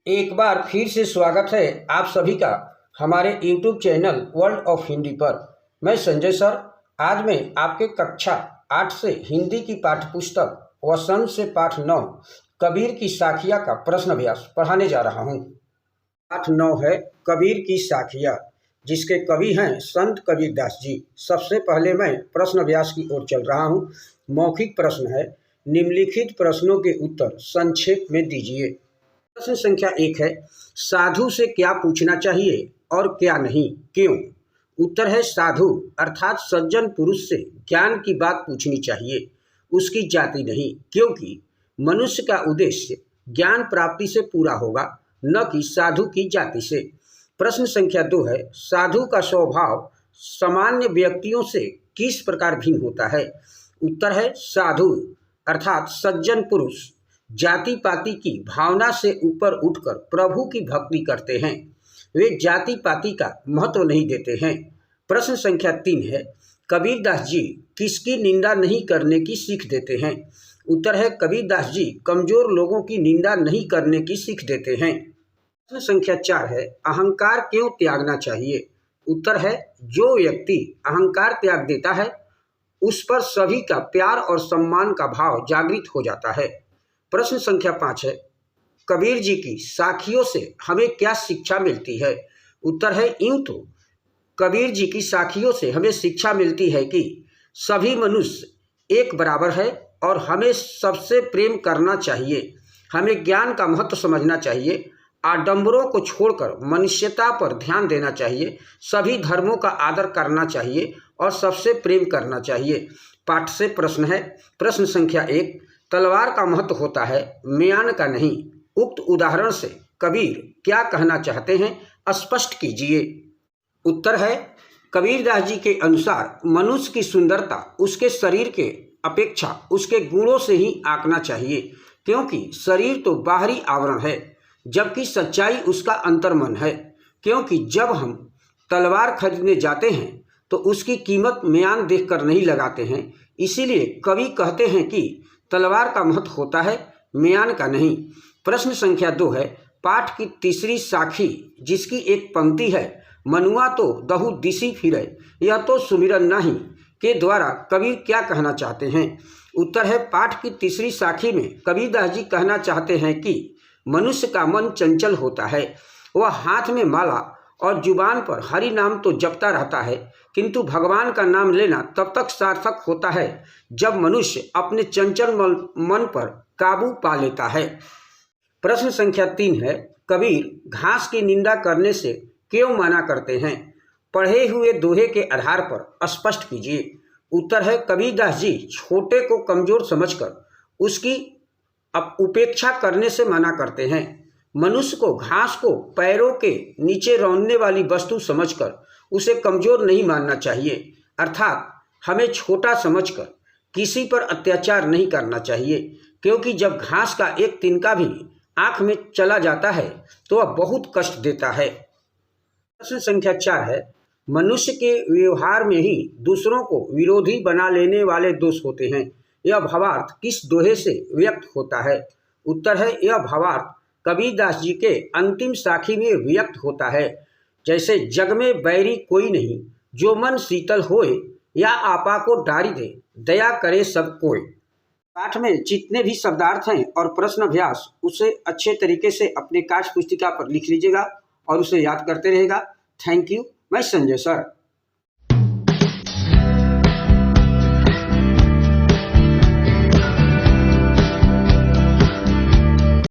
एक बार फिर से स्वागत है आप सभी का हमारे YouTube channel world of Hindi पर। मैं संजय सर। आज मैं आपके कक्षा 8 से हिंदी की पाठ्यपुस्तक वसंत से पाठ 9 कबीर की साखियाँ का प्रश्न अभ्यास पढ़ाने जा रहा हूँ। पाठ 9 है कबीर की साखियाँ, जिसके कवि हैं संत कबीरदास जी। सबसे पहले मैं प्रश्न अभ्यास की ओर चल रहा हूँ। मौखिक प्रश्न है, निम्नलिखित प्रश्नों के उत्तर संक्षेप में दीजिए। प्रश्न संख्या 1 है, साधु से क्या पूछना चाहिए और क्या नहीं, क्यों? उत्तर है साधु अर्थात सज्जन पुरुष से ज्ञान की बात पूछनी चाहिए, उसकी जाति नहीं, क्योंकि मनुष्य का उद्देश्य ज्ञान प्राप्ति से पूरा होगा, न कि साधु की जाति से। प्रश्न संख्या 2 है, साधु का स्वभाव सामान्य व्यक्तियों से किस प्रकार भिन्न होता है? उत्तर है साधु अर्थात सज्जन पुरुष जाति पाति की भावना से ऊपर उठकर प्रभु की भक्ति करते हैं, वे जाति पाति का महत्व नहीं देते हैं। प्रश्न संख्या 3 है, कबीरदास जी किसकी निंदा नहीं करने की सीख देते हैं? उत्तर है कबीरदास जी कमजोर लोगों की निंदा नहीं करने की सीख देते हैं। प्रश्न संख्या 4 है, अहंकार क्यों त्यागना चाहिए? उत्तर है जो व्यक्ति अहंकार त्याग देता है उस पर सभी का प्यार और सम्मान का भाव जागृत हो जाता है। प्रश्न संख्या 5 है, कबीर जी की साखियों से हमें क्या शिक्षा मिलती है? उत्तर है यूं तो कबीर जी की साखियों से हमें शिक्षा मिलती है कि सभी मनुष्य एक बराबर है और हमें सबसे प्रेम करना चाहिए, हमें ज्ञान का महत्व समझना चाहिए, आडंबरों को छोड़कर मनुष्यता पर ध्यान देना चाहिए, सभी धर्मों का आदर करना चाहिए और सबसे प्रेम करना चाहिए। पाठ से प्रश्न है। प्रश्न संख्या 1, तलवार का महत्व होता है, म्यान का नहीं। उक्त उदाहरण से कबीर क्या कहना चाहते हैं, स्पष्ट कीजिए। उत्तर है कबीरदास जी के अनुसार मनुष्य की सुंदरता उसके शरीर के अपेक्षा उसके गुणों से ही आंकना चाहिए, क्योंकि शरीर तो बाहरी आवरण है जबकि सच्चाई उसका अंतर्मन है। क्योंकि जब हम तलवार खरीदने जाते हैं तो उसकी कीमत म्यान देखकर नहीं लगाते हैं, इसीलिए कवि कहते हैं कि तलवार का महत्व होता है, म्यान का नहीं। प्रश्न संख्या 2 है, पाठ की तीसरी साखी जिसकी एक पंक्ति है, मनुआ तो दहु दिसी फिरे यह तो सुमिरन नहीं, के द्वारा कबीर क्या कहना चाहते हैं? उत्तर है पाठ की तीसरी साखी में कबीरदास जी कहना चाहते हैं कि मनुष्य का मन चंचल होता है, वह हाथ में माला और जुबान पर हरि नाम तो जपता रहता है, किंतु भगवान का नाम लेना तब तक सार्थक होता है जब मनुष्य अपने चंचल मन पर काबू पा लेता है। प्रश्न संख्या 3 है, कबीर घास की निंदा करने से क्यों मना करते हैं? पढ़े हुए दोहे के आधार पर स्पष्ट कीजिए। उत्तर है कबीरदास जी छोटे को कमजोर समझकर उसकी उपेक्षा करने से मना करते हैं। मनुष्य को घास को पैरों के नीचे रौंदने वाली वस्तु समझकर उसे कमजोर नहीं मानना चाहिए, अर्थात हमें छोटा समझकर किसी पर अत्याचार नहीं करना चाहिए, क्योंकि जब घास का एक तिनका भी आंख में चला जाता है तो वह बहुत कष्ट देता है। प्रश्न संख्या 4 है, मनुष्य के व्यवहार में ही दूसरों को विरोधी बना लेने वाले दोष होते हैं, यह भावार्थ किस दोहे से व्यक्त होता है? उत्तर है यह भावार्थ कबीरदास जी के अंतिम साखी में व्यक्त होता है, जैसे जग में बैरी कोई नहीं, जो मन शीतल होए या आपा को डारी दे, दया करे सब कोई। पाठ में जितने भी शब्दार्थ हैं और प्रश्न अभ्यास उसे अच्छे तरीके से अपने कार्य पुस्तिका पर लिख लीजिएगा और उसे याद करते रहेगा। Thank you. मैं संजय सर।